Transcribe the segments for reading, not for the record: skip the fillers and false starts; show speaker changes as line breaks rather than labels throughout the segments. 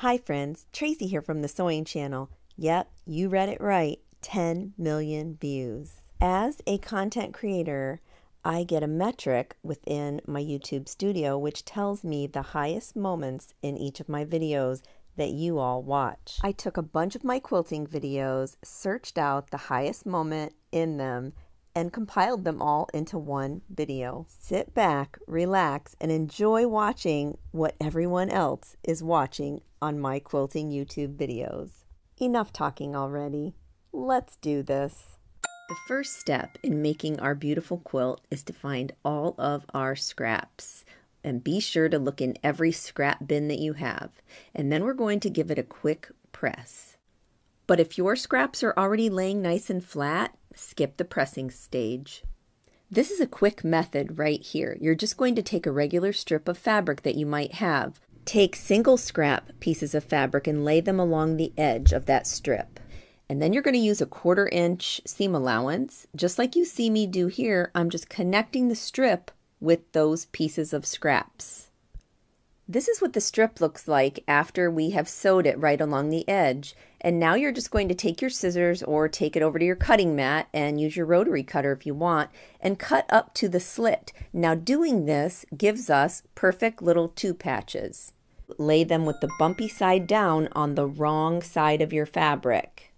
Hi friends, Tracy here from the Sewing Channel. Yep, you read it right, 10 million views. As a content creator, I get a metric within my YouTube studio which tells me the highest moments in each of my videos that you all watch. I took a bunch of my quilting videos, searched out the highest moment in them, and compiled them all into one video. Sit back, relax, and enjoy watching what everyone else is watching on my quilting YouTube videos. Enough talking already. Let's do this. The first step in making our beautiful quilt is to find all of our scraps. And be sure to look in every scrap bin that you have. And then we're going to give it a quick press. But if your scraps are already laying nice and flat, skip the pressing stage. This is a quick method right here. You're just going to take a regular strip of fabric that you might have. Take single scrap pieces of fabric and lay them along the edge of that strip. And then you're going to use a 1/4 inch seam allowance. Just like you see me do here, I'm just connecting the strip with those pieces of scraps. This is what the strip looks like after we have sewed it right along the edge. And now you're just going to take your scissors or take it over to your cutting mat and use your rotary cutter if you want and cut up to the slit. Now doing this gives us perfect little 2 patches. Lay them with the bumpy side down on the wrong side of your fabric.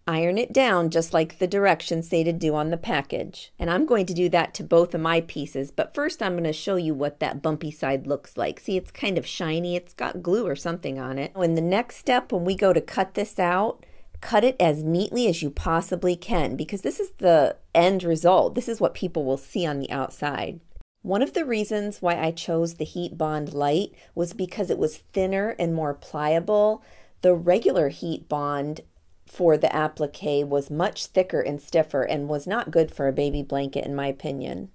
Iron it down just like the directions say to do on the package. And I'm going to do that to both of my pieces, but first I'm going to show you what that bumpy side looks like. See, it's kind of shiny. It's got glue or something on it. In the next step, when we go to cut this out, cut it as neatly as you possibly can because this is the end result. This is what people will see on the outside. One of the reasons why I chose the Heat Bond Light was because it was thinner and more pliable. The regular Heat Bond for the applique was much thicker and stiffer and was not good for a baby blanket in my opinion.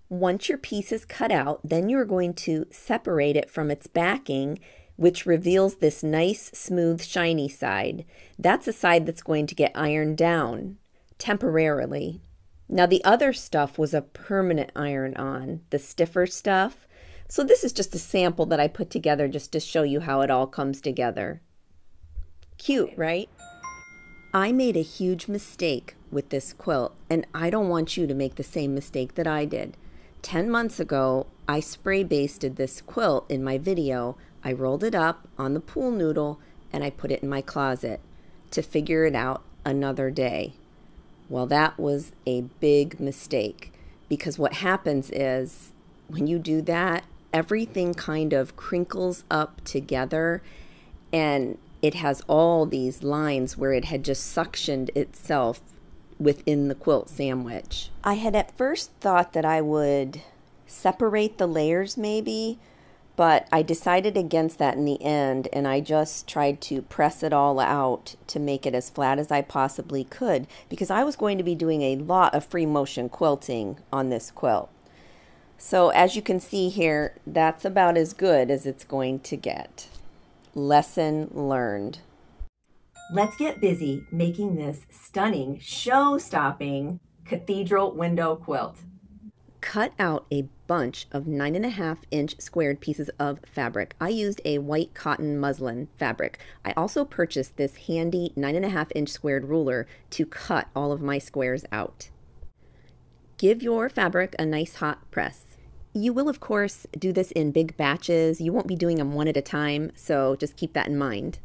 Once your piece is cut out, then you're going to separate it from its backing, which reveals this nice, smooth, shiny side. That's a side that's going to get ironed down temporarily. Now the other stuff was a permanent iron on, the stiffer stuff. So this is just a sample that I put together just to show you how it all comes together. Cute, right? I made a huge mistake with this quilt, and I don't want you to make the same mistake that I did. 10 months ago, I spray basted this quilt in my video. I rolled it up on the pool noodle, and I put it in my closet to figure it out another day. Well, that was a big mistake, because what happens is when you do that, everything kind of crinkles up together, and it has all these lines where it had just suctioned itself within the quilt sandwich. I had at first thought that I would separate the layers maybe, but I decided against that in the end, and I just tried to press it all out to make it as flat as I possibly could because I was going to be doing a lot of free motion quilting on this quilt. So as you can see here, that's about as good as it's going to get. Lesson learned. Let's get busy making this stunning, show-stopping cathedral window quilt. Cut out a bunch of 9.5 inch squared pieces of fabric. I used a white cotton muslin fabric. I also purchased this handy 9.5 inch squared ruler to cut all of my squares out. Give your fabric a nice hot press. You will, of course, do this in big batches. You won't be doing them one at a time, so just keep that in mind.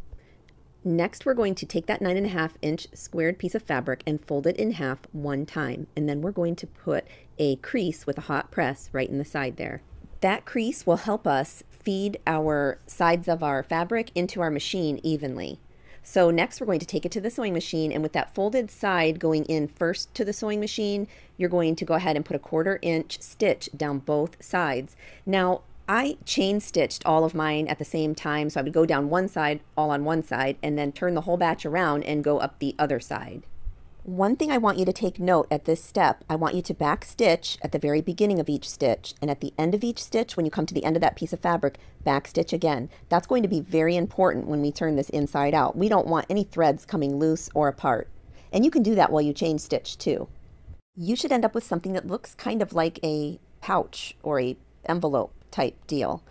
Next, we're going to take that 9.5 inch squared piece of fabric and fold it in half one time. And then we're going to put a crease with a hot press right in the side there. That crease will help us feed our sides of our fabric into our machine evenly. So next we're going to take it to the sewing machine, and with that folded side going in first to the sewing machine, you're going to go ahead and put a 1/4 inch stitch down both sides. Now I chain stitched all of mine at the same time, so I would go down one side, all on one side, and then turn the whole batch around and go up the other side. One thing I want you to take note at this step, I want you to back stitch at the very beginning of each stitch, and at the end of each stitch, when you come to the end of that piece of fabric, back stitch again. That's going to be very important when we turn this inside out. We don't want any threads coming loose or apart. And you can do that while you chain stitch too. You should end up with something that looks kind of like a pouch or a envelope type deal.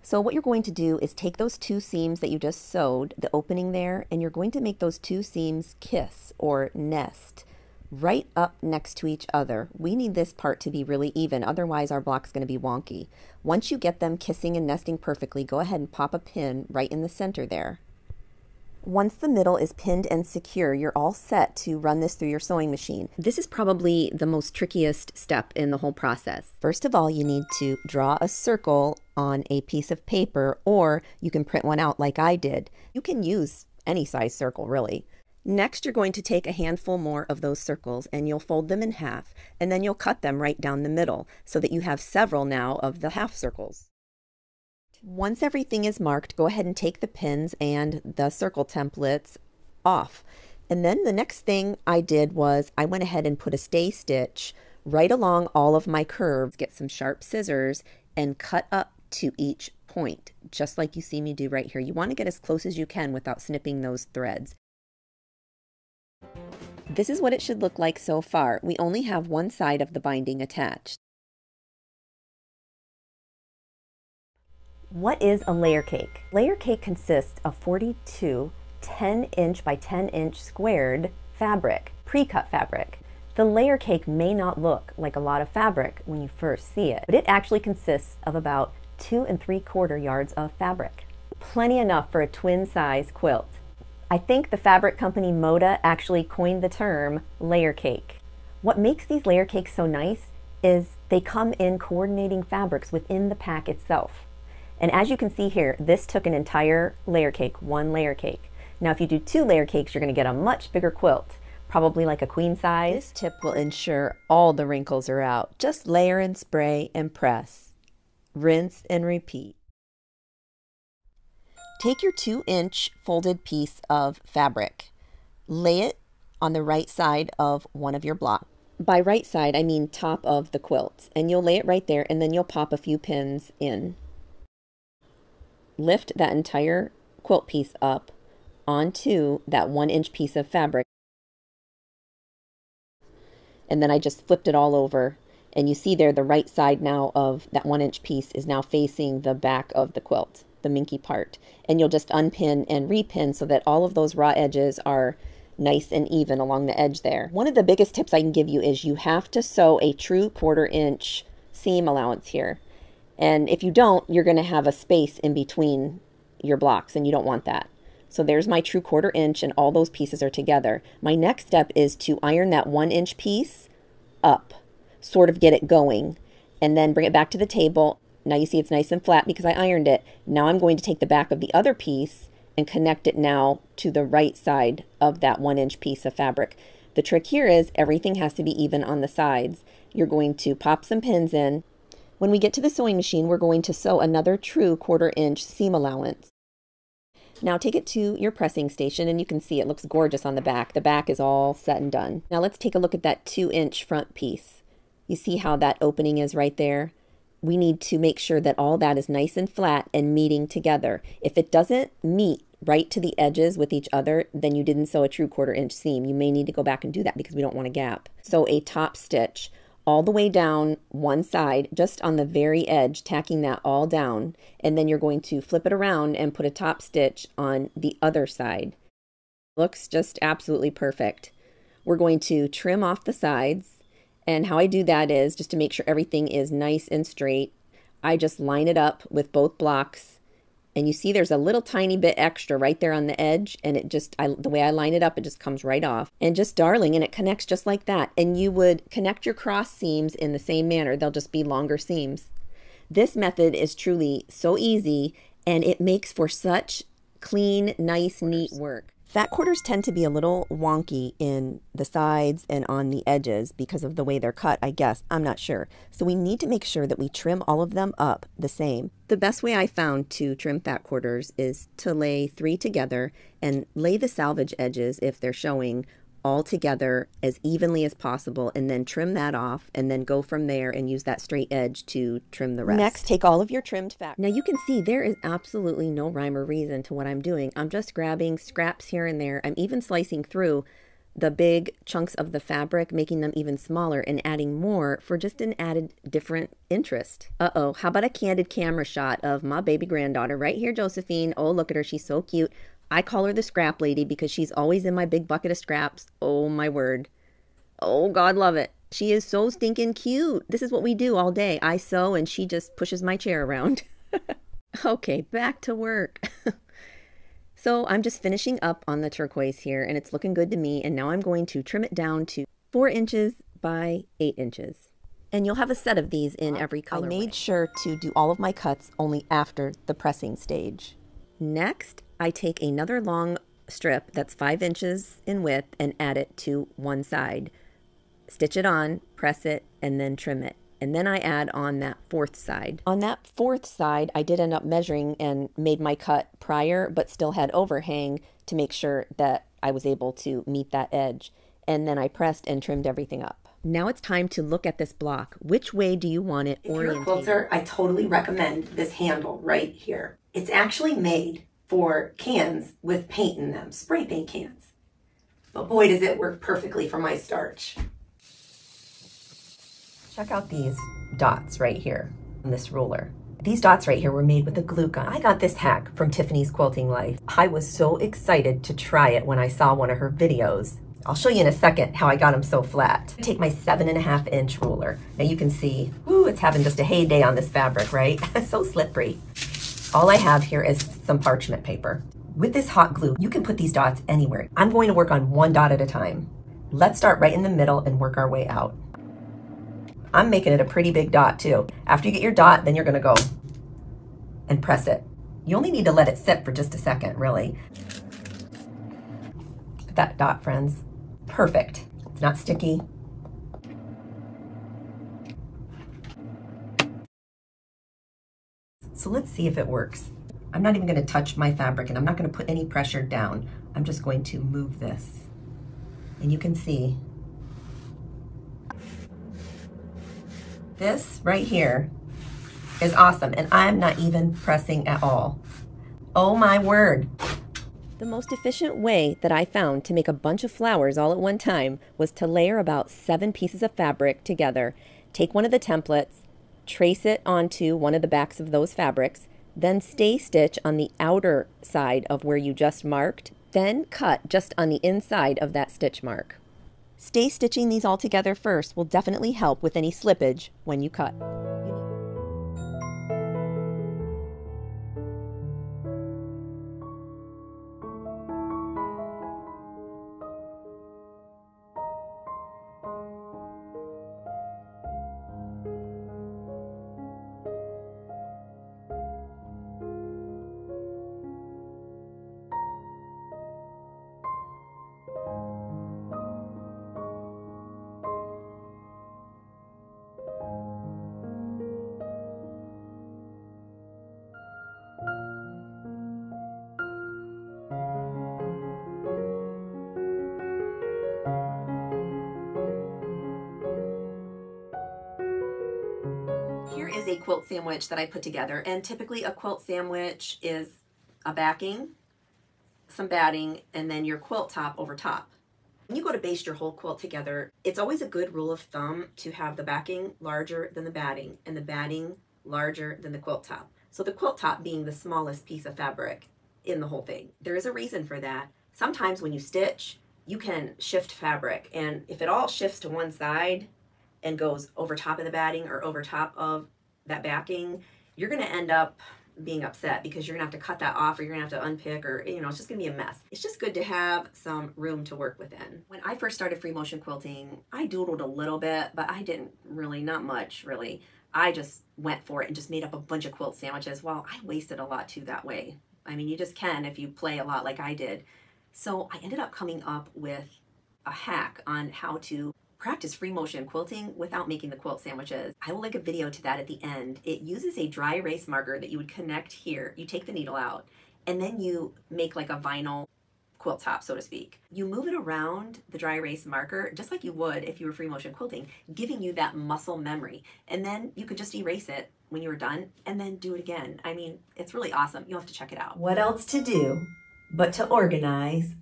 So what you're going to do is take those two seams that you just sewed, the opening there, and you're going to make those two seams kiss or nest right up next to each other. We need this part to be really even, otherwise our block's going to be wonky. Once you get them kissing and nesting perfectly, go ahead and pop a pin right in the center there. Once the middle is pinned and secure, you're all set to run this through your sewing machine. This is probably the most trickiest step in the whole process. First of all, you need to draw a circle on a piece of paper, or you can print one out like I did. You can use any size circle, really. Next, you're going to take a handful more of those circles and you'll fold them in half, and then you'll cut them right down the middle so that you have several now of the half circles. Once everything is marked, go ahead and take the pins and the circle templates off. And then the next thing I did was I went ahead and put a stay stitch right along all of my curves, get some sharp scissors, and cut up to each point, just like you see me do right here. You want to get as close as you can without snipping those threads. This is what it should look like so far. We only have one side of the binding attached. What is a layer cake? Layer cake consists of 42 10-inch by 10-inch squared fabric, pre-cut fabric. The layer cake may not look like a lot of fabric when you first see it, but it actually consists of about 2 3/4 yards of fabric. Plenty enough for a twin size quilt. I think the fabric company Moda actually coined the term layer cake. What makes these layer cakes so nice is they come in coordinating fabrics within the pack itself. And as you can see here, this took an entire layer cake, one layer cake. Now if you do 2 layer cakes, you're going to get a much bigger quilt, probably like a queen size. This tip will ensure all the wrinkles are out. Just layer and spray and press. Rinse and repeat. Take your 2-inch folded piece of fabric. Lay it on the right side of one of your blocks. By right side, I mean top of the quilt. And you'll lay it right there, and then you'll pop a few pins in. Lift that entire quilt piece up onto that 1-inch piece of fabric. And then I just flipped it all over, and you see there the right side now of that 1-inch piece is now facing the back of the quilt, the minky part. And you'll just unpin and repin so that all of those raw edges are nice and even along the edge there. One of the biggest tips I can give you is you have to sew a true 1/4-inch seam allowance here. And if you don't, you're going to have a space in between your blocks, and you don't want that. So there's my true 1/4 inch, and all those pieces are together. My next step is to iron that 1-inch piece up, sort of get it going, and then bring it back to the table. Now you see it's nice and flat because I ironed it. Now I'm going to take the back of the other piece and connect it now to the right side of that 1-inch piece of fabric. The trick here is everything has to be even on the sides. You're going to pop some pins in. When we get to the sewing machine, we're going to sew another true 1/4-inch seam allowance. Now take it to your pressing station, and you can see it looks gorgeous on the back. The back is all set and done. Now let's take a look at that 2-inch front piece. You see how that opening is right there? We need to make sure that all that is nice and flat and meeting together. If it doesn't meet right to the edges with each other, then you didn't sew a true 1/4-inch seam. You may need to go back and do that because we don't want a gap. So a top stitch all the way down one side, just on the very edge, tacking that all down, and then you're going to flip it around and put a top stitch on the other side. Looks just absolutely perfect. We're going to trim off the sides, and how I do that is just to make sure everything is nice and straight. I just line it up with both blocks, and you see there's a little tiny bit extra right there on the edge, and it just, the way I line it up, it just comes right off. And just darling, and it connects just like that. And you would connect your cross seams in the same manner. They'll just be longer seams. This method is truly so easy, and it makes for such clean, nice, neat work. Fat quarters tend to be a little wonky in the sides and on the edges because of the way they're cut, I guess. I'm not sure. So we need to make sure that we trim all of them up the same. The best way I found to trim fat quarters is to lay 3 together and lay the salvage edges, if they're showing, all together as evenly as possible, and then trim that off, and then go from there and use that straight edge to trim the rest. Next, take all of your trimmed fat. Now you can see there is absolutely no rhyme or reason to what I'm doing. I'm just grabbing scraps here and there. I'm even slicing through the big chunks of the fabric, making them even smaller and adding more for just an added different interest. Uh-oh, how about a candid camera shot of my baby granddaughter right here, Josephine? Oh, look at her, she's so cute. I call her the scrap lady because she's always in my big bucket of scraps. Oh, my word. Oh, God love it. She is so stinking cute. This is what we do all day. I sew and she just pushes my chair around. Okay, back to work. So I'm just finishing up on the turquoise here and it's looking good to me. And now I'm going to trim it down to 4 inches by 8 inches. And you'll have a set of these in every color. I made sure to do all of my cuts only after the pressing stage. Next, I take another long strip that's 5 inches in width and add it to one side. Stitch it on, press it, and then trim it. And then I add on that 4th side. On that 4th side, I did end up measuring and made my cut prior, but still had overhang to make sure that I was able to meet that edge. And then I pressed and trimmed everything up. Now it's time to look at this block. Which way do you want it oriented? If you're a quilter, I totally recommend this handle right here. It's actually made for cans with paint in them, spray paint cans. But boy, does it work perfectly for my starch. Check out these dots right here on this ruler. These dots right here were made with a glue gun. I got this hack from Tiffany's Quilting Life. I was so excited to try it when I saw one of her videos. I'll show you in a second how I got them so flat. I take my 7.5 inch ruler. Now you can see, woo, it's having just a heyday on this fabric, right? So slippery. All I have here is some parchment paper. With this hot glue, you can put these dots anywhere. I'm going to work on one dot at a time. Let's start right in the middle and work our way out. I'm making it a pretty big dot too. After you get your dot, then you're gonna go and press it. You only need to let it sit for just a second, really. Put that dot, friends. Perfect. It's not sticky. So let's see if it works. I'm not even gonna touch my fabric and I'm not gonna put any pressure down. I'm just going to move this. And you can see this right here is awesome, and I'm not even pressing at all. Oh my word. The most efficient way that I found to make a bunch of flowers all at one time was to layer about 7 pieces of fabric together. Take one of the templates, trace it onto one of the backs of those fabrics, then stay stitch on the outer side of where you just marked, then cut just on the inside of that stitch mark. Stay stitching these all together first will definitely help with any slippage when you cut. Here is a quilt sandwich that I put together, and typically a quilt sandwich is a backing, some batting, and then your quilt top over top. When you go to baste your whole quilt together, it's always a good rule of thumb to have the backing larger than the batting and the batting larger than the quilt top. So the quilt top being the smallest piece of fabric in the whole thing. There is a reason for that. Sometimes when you stitch, you can shift fabric, and if it all shifts to one side and goes over top of the batting or over top of that backing, you're gonna end up being upset because you're gonna have to cut that off, or you're gonna have to unpick, or it's just gonna be a mess. It's just good to have some room to work within. When I first started free motion quilting, I doodled a little bit, but I didn't really, not much really. I just went for it and just made up a bunch of quilt sandwiches. Well, I wasted a lot too that way. I mean, you just can if you play a lot like I did. So I ended up coming up with a hack on how to practice free motion quilting without making the quilt sandwiches. I will link a video to that at the end. It uses a dry erase marker that you would connect here. You take the needle out, and then you make like a vinyl quilt top, so to speak. You move it around the dry erase marker just like you would if you were free motion quilting, giving you that muscle memory. And then you could just erase it when you were done and then do it again. I mean, it's really awesome. You'll have to check it out. What else to do but to organize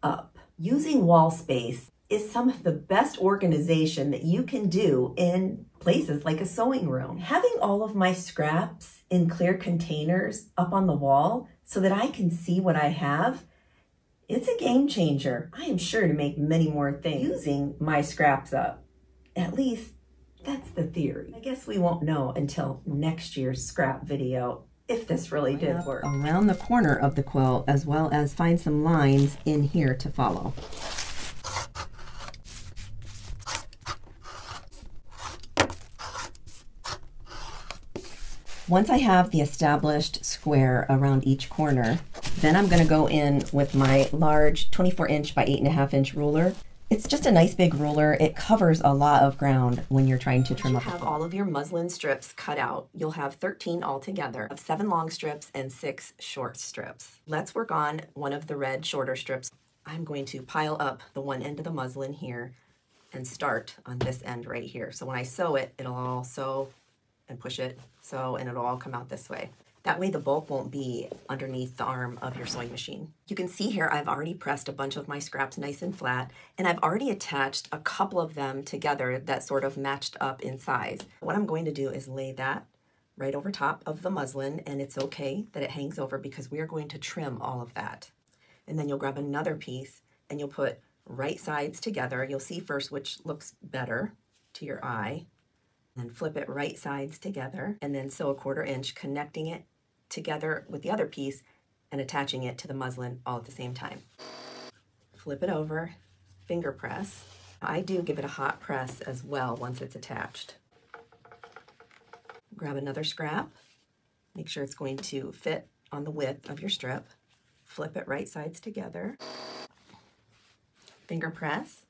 up? Using wall space is some of the best organization that you can do in places like a sewing room. Having all of my scraps in clear containers up on the wall so that I can see what I have, it's a game changer. I am sure to make many more things using my scraps up. At least that's the theory. I guess we won't know until next year's scrap video if this really did work. Around the corner of the quilt, as well as find some lines in here to follow. Once I have the established square around each corner, then I'm going to go in with my large 24-inch by 8.5-inch ruler. It's just a nice big ruler. It covers a lot of ground when you're trying to trim up. You have all of your muslin strips cut out. You'll have 13 altogether, of 7 long strips and 6 short strips. Let's work on one of the red shorter strips. I'm going to pile up the one end of the muslin here and start on this end right here. So when I sew it, it'll all sew and push it, sew, and it'll all come out this way. That way the bulk won't be underneath the arm of your sewing machine. You can see here I've already pressed a bunch of my scraps nice and flat, and I've already attached a couple of them together that sort of matched up in size. What I'm going to do is lay that right over top of the muslin, and it's okay that it hangs over because we are going to trim all of that. And then you'll grab another piece and you'll put right sides together. You'll see first which looks better to your eye. Then flip it right sides together and then sew a 1/4 inch, connecting it together with the other piece and attaching it to the muslin all at the same time. Flip it over, finger press. I do give it a hot press as well once it's attached. Grab another scrap, make sure it's going to fit on the width of your strip. Flip it right sides together. Finger press.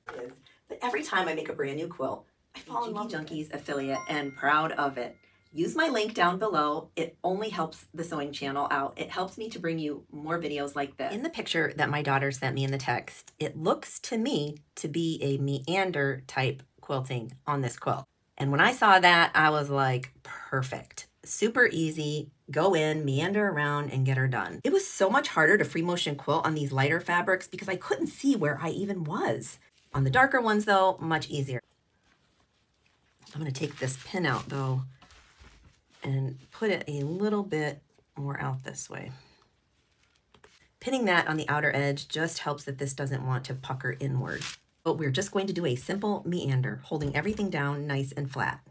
But every time I make a brand new quilt, I fall in love. Junkies affiliate and proud of it. Use my link down below. It only helps the sewing channel out. It helps me to bring you more videos like this. In the picture that my daughter sent me in the text, it looks to me to be a meander type quilting on this quilt. And when I saw that, I was like, perfect. Super easy. Go in, meander around, and get her done. It was so much harder to free motion quilt on these lighter fabrics because I couldn't see where I even was. On the darker ones though, much easier. I'm going to take this pin out though and put it a little bit more out this way. Pinning that on the outer edge just helps that this doesn't want to pucker inward. But we're just going to do a simple meander, holding everything down nice and flat.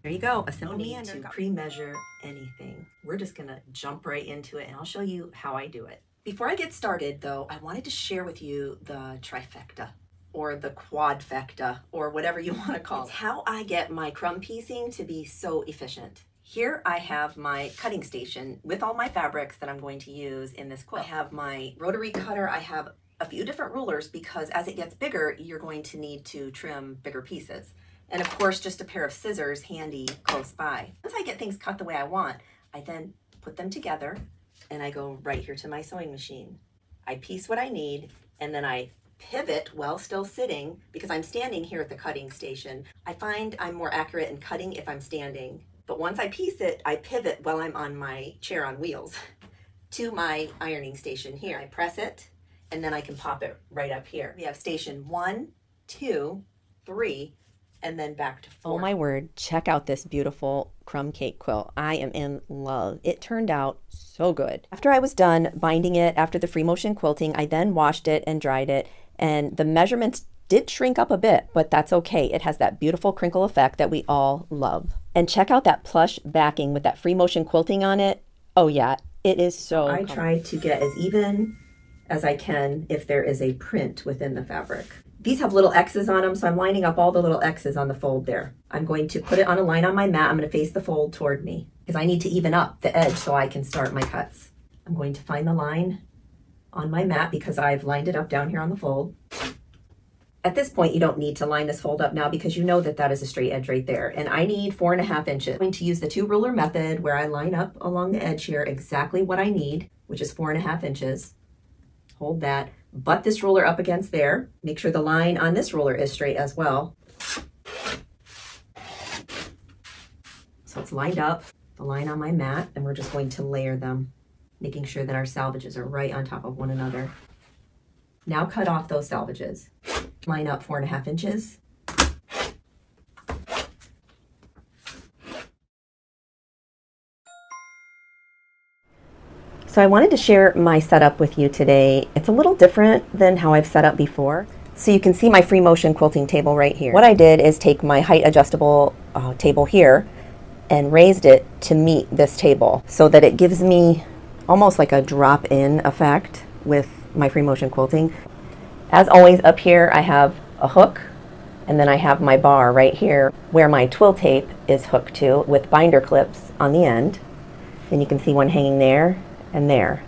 There There you go, a simple meander. To pre-measure anything. We're just gonna jump right into it and I'll show you how I do it. Before I get started though, I wanted to share with you the trifecta or the quadfecta or whatever you want to call it. It's how I get my crumb piecing to be so efficient. Here I have my cutting station with all my fabrics that I'm going to use in this quilt. I have my rotary cutter. I have a few different rulers because as it gets bigger, you're going to need to trim bigger pieces. And of course, just a pair of scissors handy close by. Once I get things cut the way I want, I then put them together and I go right here to my sewing machine. I piece what I need and then I pivot while still sitting because I'm standing here at the cutting station. I find I'm more accurate in cutting if I'm standing. But once I piece it, I pivot while I'm on my chair on wheels to my ironing station here. I press it and then I can pop it right up here. We have station 1, 2, 3, and then back to 4. Oh my word, check out this beautiful crumb cake quilt. I am in love. It turned out so good. After I was done binding it after the free motion quilting, I then washed it and dried it, and the measurements did shrink up a bit, but that's okay. It has that beautiful crinkle effect that we all love. And check out that plush backing with that free motion quilting on it. Oh yeah, it is so I try to get as even as I can if there is a print within the fabric. These have little X's on them, so I'm lining up all the little X's on the fold there. I'm going to put it on a line on my mat. I'm going to face the fold toward me because I need to even up the edge so I can start my cuts. I'm going to find the line on my mat because I've lined it up down here on the fold. At this point, you don't need to line this fold up now because you know that that is a straight edge right there. And I need 4.5 inches. I'm going to use the 2 ruler method where I line up along the edge here exactly what I need, which is 4.5 inches. Hold that, butt this ruler up against there. Make sure the line on this ruler is straight as well. So it's lined up, the line on my mat, and we're just going to layer them, making sure that our salvages are right on top of one another. Now cut off those salvages. Line up 4.5 inches. So I wanted to share my setup with you today. It's a little different than how I've set up before. So you can see my free motion quilting table right here. What I did is take my height adjustable table here and raised it to meet this table so that it gives me almost like a drop-in effect with my free motion quilting. As always, up here I have a hook, and then I have my bar right here where my twill tape is hooked to with binder clips on the end. And you can see one hanging there and there.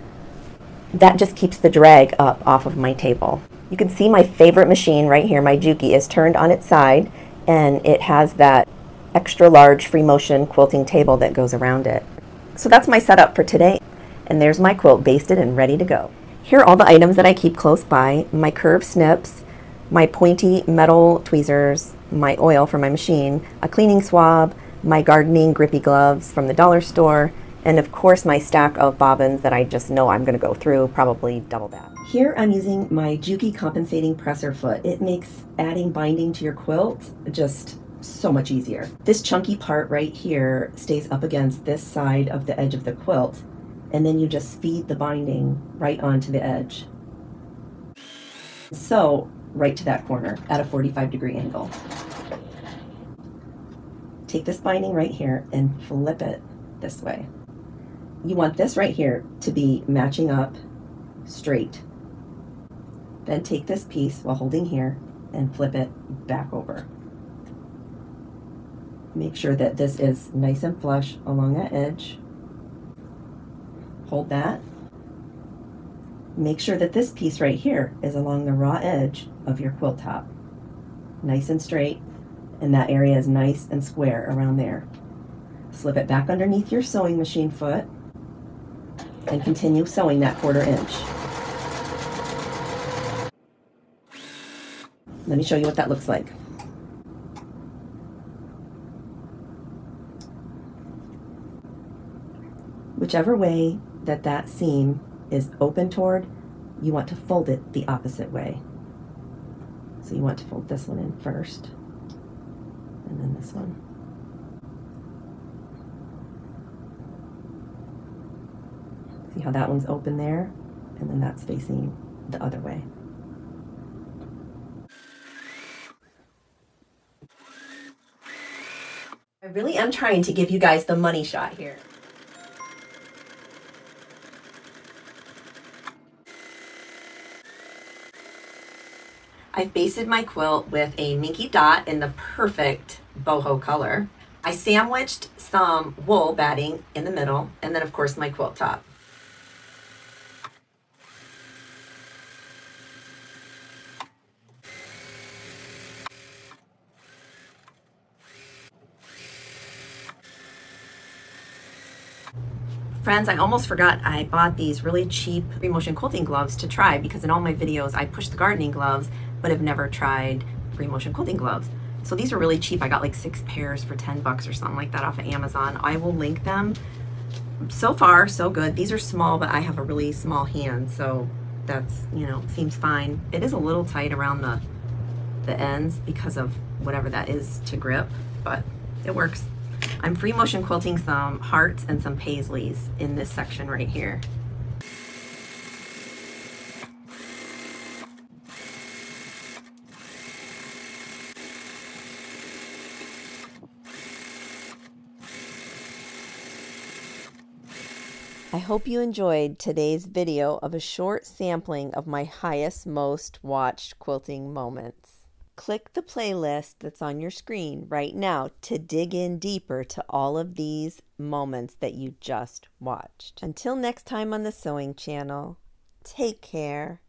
That just keeps the drag up off of my table. You can see my favorite machine right here, my Juki, is turned on its side, and it has that extra large free motion quilting table that goes around it. So that's my setup for today. And there's my quilt basted and ready to go. Here are all the items that I keep close by: my curved snips, my pointy metal tweezers, my oil for my machine, a cleaning swab, my gardening grippy gloves from the dollar store, and of course my stack of bobbins that I just know I'm going to go through, probably double that. Here I'm using my Juki compensating presser foot. It makes adding binding to your quilt just so much easier. This chunky part right here stays up against this side of the edge of the quilt, and then you just feed the binding right onto the edge. So right to that corner at a 45-degree angle. Take this binding right here and flip it this way. You want this right here to be matching up straight. Then take this piece while holding here and flip it back over. Make sure that this is nice and flush along that edge. Hold that. Make sure that this piece right here is along the raw edge of your quilt top. Nice and straight, and that area is nice and square around there. Slip it back underneath your sewing machine foot and continue sewing that 1/4 inch. Let me show you what that looks like. Whichever way that that seam is open toward, you want to fold it the opposite way. So you want to fold this one in first, and then this one. See how that one's open there, and then that's facing the other way. I really am trying to give you guys the money shot here. I've basted my quilt with a minky dot in the perfect boho color. I sandwiched some wool batting in the middle, and then of course my quilt top. Friends, I almost forgot I bought these really cheap free motion quilting gloves to try, because in all my videos I push the gardening gloves but have never tried free motion quilting gloves. So these are really cheap. I got like 6 pairs for 10 bucks or something like that off of Amazon. I will link them. So far, so good. These are small, but I have a really small hand, so that's, you know, seems fine. It is a little tight around the ends because of whatever that is to grip, but it works. I'm free motion quilting some hearts and some paisleys in this section right here. I hope you enjoyed today's video of a short sampling of my highest, most watched quilting moments. Click the playlist that's on your screen right now to dig in deeper to all of these moments that you just watched. Until next time on the Sewing Channel, take care.